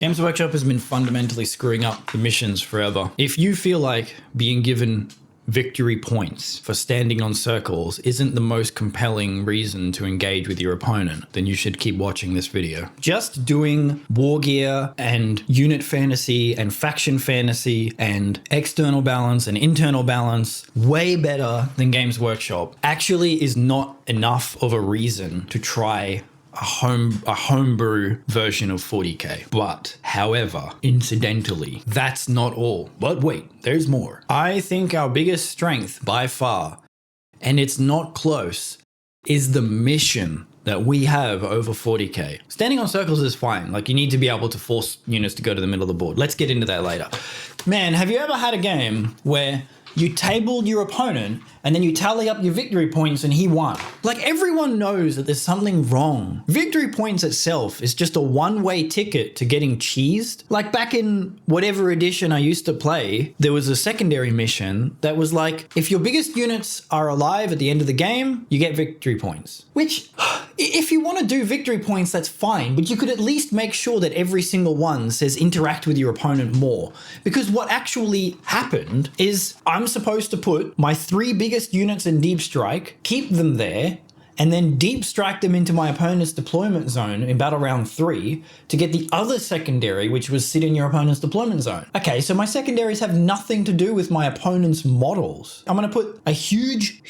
Games Workshop has been fundamentally screwing up the missions forever. If you feel like being given victory points for standing on circles isn't the most compelling reason to engage with your opponent, then you should keep watching this video. Just doing war gear and unit fantasy and faction fantasy and external balance and internal balance way better than Games Workshop actually is not enough of a reason to try a homebrew version of 40k. But however, incidentally, that's not all. But wait, there's more. I think our biggest strength by far, and it's not close, is the mission that we have over 40k. Standing on circles is fine. Like, you need to be able to force units to go to the middle of the board. Let's get into that later. Man, have you ever had a game where you tabled your opponent and then you tally up your victory points and he won? Like, everyone knows that there's something wrong. Victory points itself is just a one-way ticket to getting cheesed. Like, back in whatever edition I used to play, there was a secondary mission that was like, if your biggest units are alive at the end of the game, you get victory points. Which, if you want to do victory points, that's fine, but you could at least make sure that every single one says interact with your opponent more. Because what actually happened is I'm supposed to put my 3 biggest units in deep strike, keep them there, and then deep strike them into my opponent's deployment zone in battle round 3 to get the other secondary, which was sit in your opponent's deployment zone. Okay, so my secondaries have nothing to do with my opponent's models. I'm going to put a huge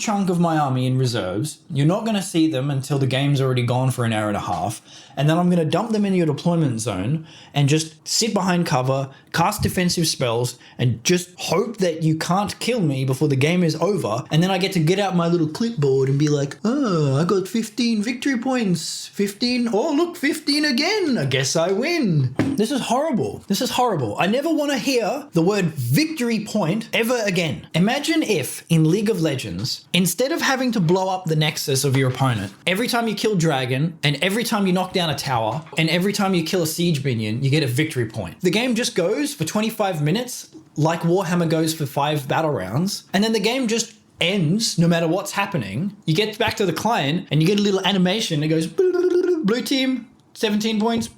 chunk of my army in reserves. You're not going to see them until the game's already gone for an hour and a half. And then I'm going to dump them in your deployment zone and just sit behind cover, cast defensive spells, and just hope that you can't kill me before the game is over. And then I get to get out my little clipboard and be like, oh, I got 15 victory points. 15. Oh, look, 15 again. I guess I win. This is horrible. This is horrible. I never want to hear the word victory point ever again. Imagine if in League of Legends, instead of having to blow up the nexus of your opponent, every time you kill dragon and every time you knock down a tower and every time you kill a siege minion, you get a victory point. The game just goes for 25 minutes like Warhammer goes for 5 battle rounds, and then the game just ends no matter what's happening. You get back to the client and you get a little animation that goes blue team 17 points,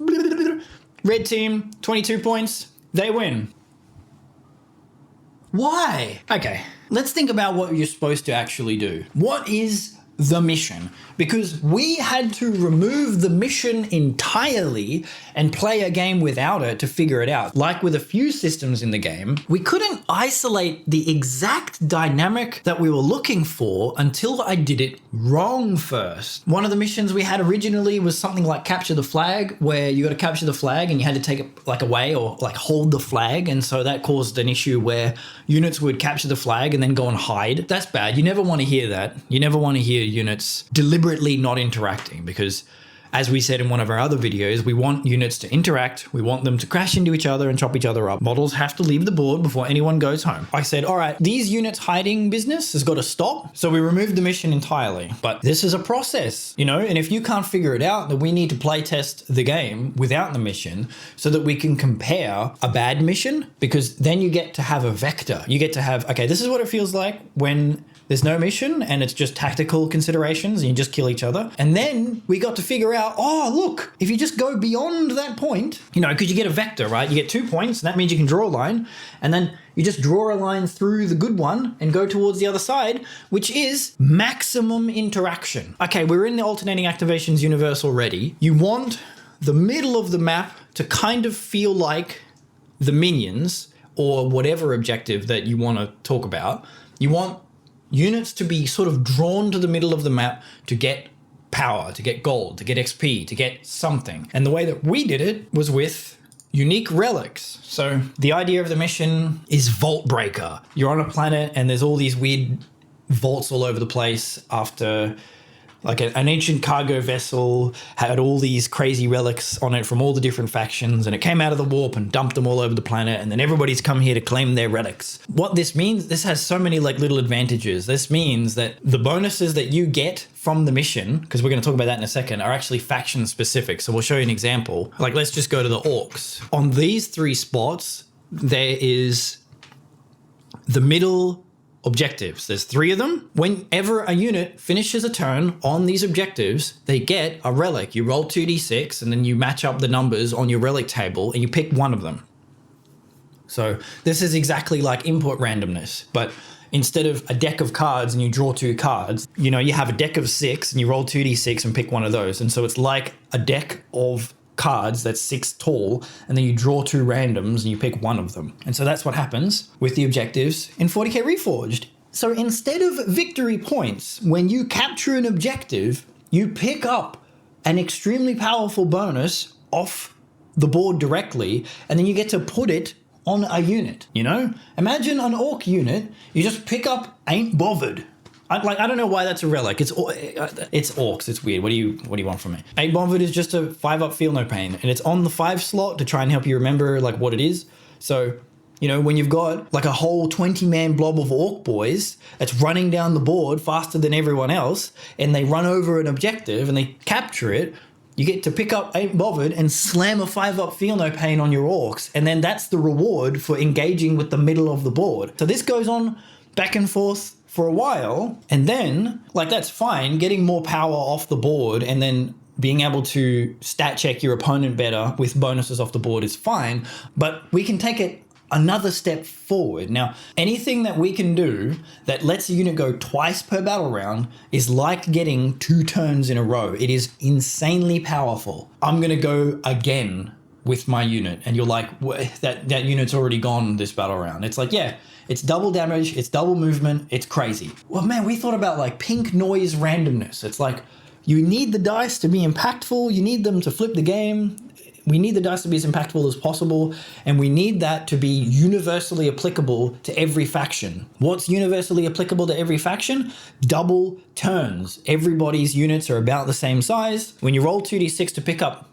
red team 22 points, they win. Why? Okay, let's think about what you're supposed to actually do. What is the mission? Because we had to remove the mission entirely and play a game without it to figure it out. Like with a few systems in the game, we couldn't isolate the exact dynamic that we were looking for until I did it wrong first. One of the missions we had originally was something like capture the flag, where you got to capture the flag and you had to take it like away or like hold the flag. And so that caused an issue where units would capture the flag and then go and hide. That's bad. You never want to hear that. You never want to hear units deliberately not interacting, because as we said in one of our other videos, we want units to interact. We want them to crash into each other and chop each other up. Models have to leave the board before anyone goes home. I said, all right, these units hiding business has got to stop. So we removed the mission entirely. But this is a process, you know, and if you can't figure it out, then we need to play test the game without the mission so that we can compare a bad mission, because then you get to have a vector. You get to have, okay, this is what it feels like when there's no mission and it's just tactical considerations and you just kill each other. And then we got to figure out, oh, look, if you just go beyond that point, you know, because you get a vector, right? You get 2 points, and that means you can draw a line. And then you just draw a line through the good one and go towards the other side, which is maximum interaction. Okay, we're in the alternating activations universe already. You want the middle of the map to kind of feel like the minions or whatever objective that you want to talk about. You want units to be sort of drawn to the middle of the map to get power, to get gold, to get XP, to get something. And the way that we did it was with unique relics. So the idea of the mission is Vault Breaker. You're on a planet and there's all these weird vaults all over the place after like an ancient cargo vessel had all these crazy relics on it from all the different factions, and it came out of the warp and dumped them all over the planet, and then everybody's come here to claim their relics. What this means, this has so many like little advantages. This means that the bonuses that you get from the mission, because we're going to talk about that in a second, are actually faction specific. So we'll show you an example. Like, let's just go to the orcs. On these 3 spots, there is the middle objectives. There's 3 of them. Whenever a unit finishes a turn on these objectives, they get a relic. You roll 2d6 and then you match up the numbers on your relic table and you pick one of them. So this is exactly like input randomness, but instead of a deck of cards and you draw 2 cards, you know, you have a deck of 6 and you roll 2d6 and pick one of those. And so it's like a deck of cards that's 6 tall, and then you draw 2 randoms and you pick one of them. And so that's what happens with the objectives in 40k Reforged. So instead of victory points, when you capture an objective, you pick up an extremely powerful bonus off the board directly, and then you get to put it on a unit, you know? Imagine an orc unit, you just pick up Ain't Bothered. I don't know why that's a relic. It's orcs. It's weird. What do you want from me? Ain't Bothered is just a 5-up Feel No Pain, and it's on the 5 slot to try and help you remember like what it is. So, you know, when you've got like a whole 20-man blob of orc boys that's running down the board faster than everyone else, and they run over an objective and they capture it, you get to pick up Ain't Bothered and slam a 5-up Feel No Pain on your orcs, and then that's the reward for engaging with the middle of the board. So this goes on back and forth for a while, and then, like, that's fine, getting more power off the board and then being able to stat check your opponent better with bonuses off the board is fine, but we can take it another step forward. Now, anything that we can do that lets a unit go twice per battle round is like getting 2 turns in a row. It is insanely powerful. I'm going to go again with my unit, and you're like, that unit's already gone this battle round. It's like, yeah, it's double damage, it's double movement, it's crazy. Well, man, we thought about like pink noise randomness. It's like, you need the dice to be impactful, you need them to flip the game. We need the dice to be as impactful as possible, and we need that to be universally applicable to every faction. What's universally applicable to every faction? Double turns. Everybody's units are about the same size. When you roll 2d6 to pick up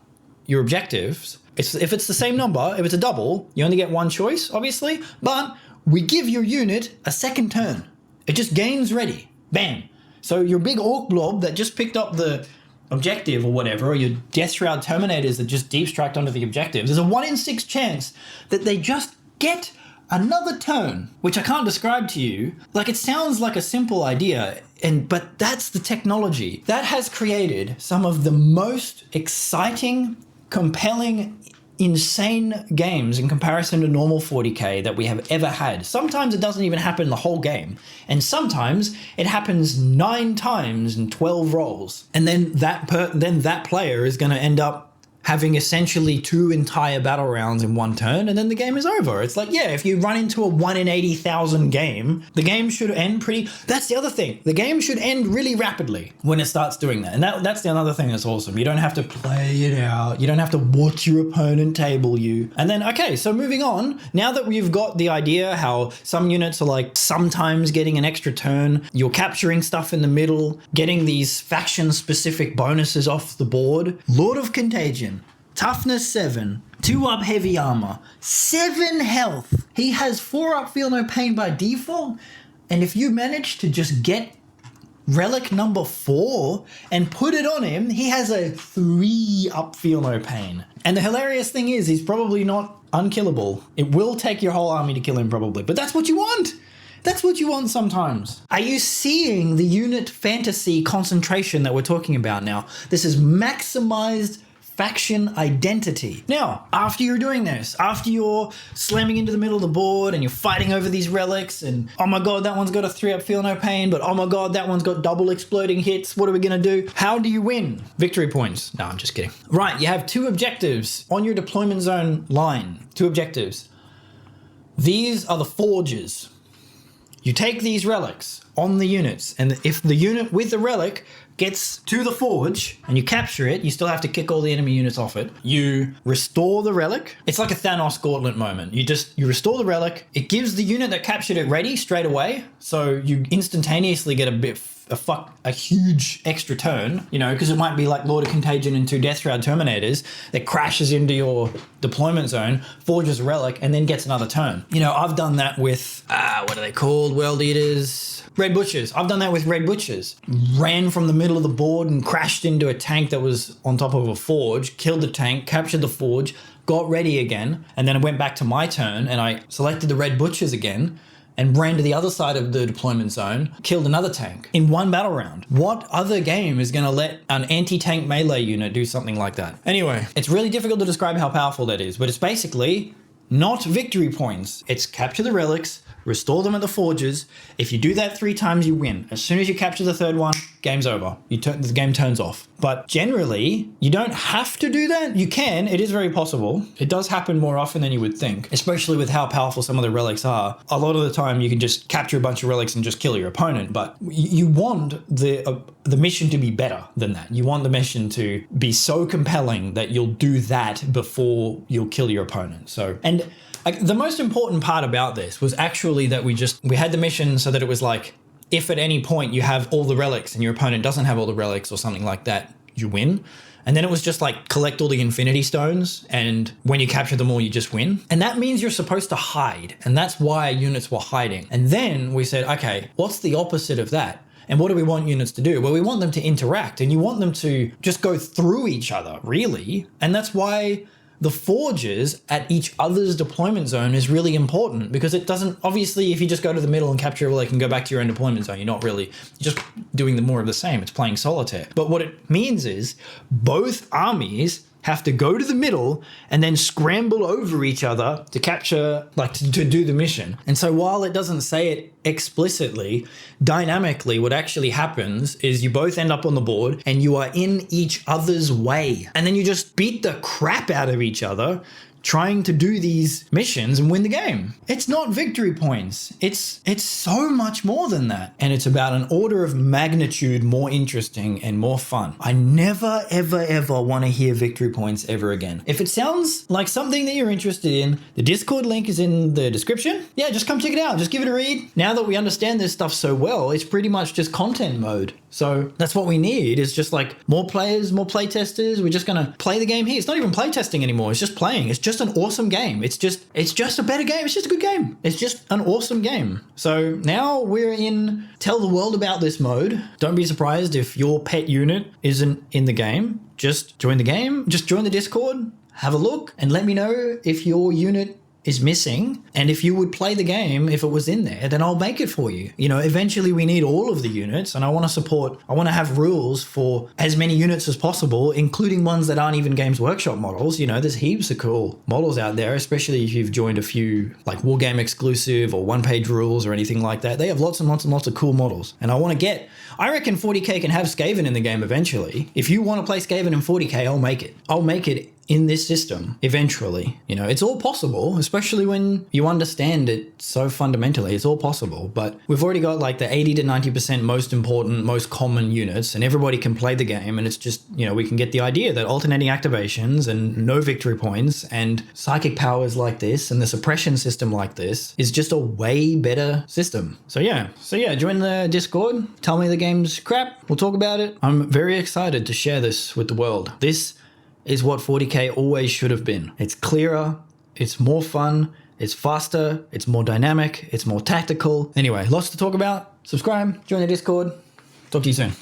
your objectives, if it's the same number, if it's a double, you only get 1 choice, obviously, but we give your unit a second turn. It just gains ready. Bam. So your big orc blob that just picked up the objective or whatever, or your Death Shroud Terminators that just deep striked onto the objective, there's a 1 in 6 chance that they just get another turn, which I can't describe to you. Like, it sounds like a simple idea, but that's the technology. That has created some of the most exciting, compelling, insane games in comparison to normal 40k that we have ever had. Sometimes it doesn't even happen the whole game, and sometimes it happens 9 times in 12 rolls, and then that player is going to end up having essentially 2 entire battle rounds in 1 turn, and then the game is over. It's like, yeah, if you run into a 1 in 80,000 game, the game should end that's the other thing. The game should end really rapidly when it starts doing that. And that's the another thing that's awesome. You don't have to play it out. You don't have to watch your opponent table you. And then, okay, so moving on, now that we've got the idea how some units are like sometimes getting an extra turn, you're capturing stuff in the middle, getting these faction-specific bonuses off the board. Lord of Contagion. Toughness 7, 2-up heavy armor, 7 health. He has 4-up Feel No Pain by default. And if you manage to just get relic number 4 and put it on him, he has a 3-up Feel No Pain. And the hilarious thing is, he's probably not unkillable. It will take your whole army to kill him probably, but that's what you want. That's what you want sometimes. Are you seeing the unit fantasy concentration that we're talking about now? This is maximized faction identity. Now, after you're doing this, after you're slamming into the middle of the board and you're fighting over these relics and, oh my god, that one's got a 3-up Feel No Pain, but oh my god, that one's got double exploding hits, what are we gonna do? How do you win? Victory points. No, I'm just kidding. Right, you have 2 objectives on your deployment zone line. 2 objectives. These are the forges. You take these relics on the units, and if the unit with the relic gets to the forge and you capture it, you still have to kick all the enemy units off it. You restore the relic. It's like a Thanos gauntlet moment. You restore the relic. It gives the unit that captured it ready straight away. So you instantaneously get a huge extra turn, you know, because it might be like Lord of Contagion and 2 Death Shroud Terminators that crashes into your deployment zone, forges a relic, and then gets another turn. You know, I've done that with, what are they called? World Eaters. Red Butchers. I've done that with Red Butchers. Ran from the middle of the board and crashed into a tank that was on top of a forge, killed the tank, captured the forge, got ready again, and then I went back to my turn and I selected the Red Butchers again, and ran to the other side of the deployment zone, killed another tank in one battle round. What other game is going to let an anti-tank melee unit do something like that? Anyway, it's really difficult to describe how powerful that is, but it's basically not victory points. It's capture the relics, restore them at the forges. If you do that 3 times, you win. As soon as you capture the 3rd one, game's over. The game turns off. But generally, you don't have to do that. You can. It is very possible. It does happen more often than you would think, especially with how powerful some of the relics are. A lot of the time, you can just capture a bunch of relics and just kill your opponent. But you want the mission to be better than that. You want the mission to be so compelling that you'll do that before you'll kill your opponent. So, and the most important part about this was actually that we had the mission so that it was like, if at any point you have all the relics and your opponent doesn't have all the relics or something like that, you win. And then it was just like collect all the infinity stones, and when you capture them all, you just win. And that means you're supposed to hide. And that's why units were hiding. And then we said, okay, what's the opposite of that? And what do we want units to do? Well, we want them to interact, and you want them to just go through each other, really. And that's why the forges at each other's deployment zone is really important, because it doesn't, obviously, if you just go to the middle and capture a relic and go back to your own deployment zone, you're just doing more of the same. It's playing solitaire. But what it means is both armies have to go to the middle and then scramble over each other to capture, to do the mission. And so while it doesn't say it explicitly, dynamically, what actually happens is you both end up on the board and you are in each other's way. And then you just beat the crap out of each other trying to do these missions and win the game. It's not victory points. It's so much more than that. And it's about an order of magnitude more interesting and more fun. I never, ever, ever want to hear victory points ever again. If it sounds like something that you're interested in, the Discord link is in the description. Yeah, just come check it out. Just give it a read. Now that we understand this stuff so well, it's pretty much just content mode. So that's what we need, is just like more players, more play testers. We're just going to play the game here. It's not even play testing anymore. It's just playing. It's just an awesome game. It's just a better game. It's just a good game. It's just an awesome game. So now we're in tell the world about this mode. Don't be surprised if your pet unit isn't in the game. Just join the game. Just join the Discord. Have a look and let me know if your unit is missing, and if you would play the game if it was in there, then I'll make it for you. Eventually we need all of the units, and I want to have rules for as many units as possible, including ones that aren't even Games Workshop models. There's heaps of cool models out there, especially if you've joined a few like Wargame exclusive or one-page rules or anything like that. They have lots and lots and lots of cool models, and I reckon 40k can have Skaven in the game eventually. If you want to play Skaven in 40k, I'll make it in this system eventually. It's all possible, especially when you understand it so fundamentally. It's all possible. But we've already got like the 80 to 90% most important, most common units, and everybody can play the game. And it's just, we can get the idea that alternating activations and no victory points and psychic powers like this and the suppression system like this is just a way better system. So yeah, join the Discord. Tell me the game's crap. We'll talk about it. I'm very excited to share this with the world. This is what 40k always should have been. It's clearer, it's more fun, it's faster, it's more dynamic, it's more tactical. Anyway, lots to talk about. Subscribe, join the Discord. Talk to you soon.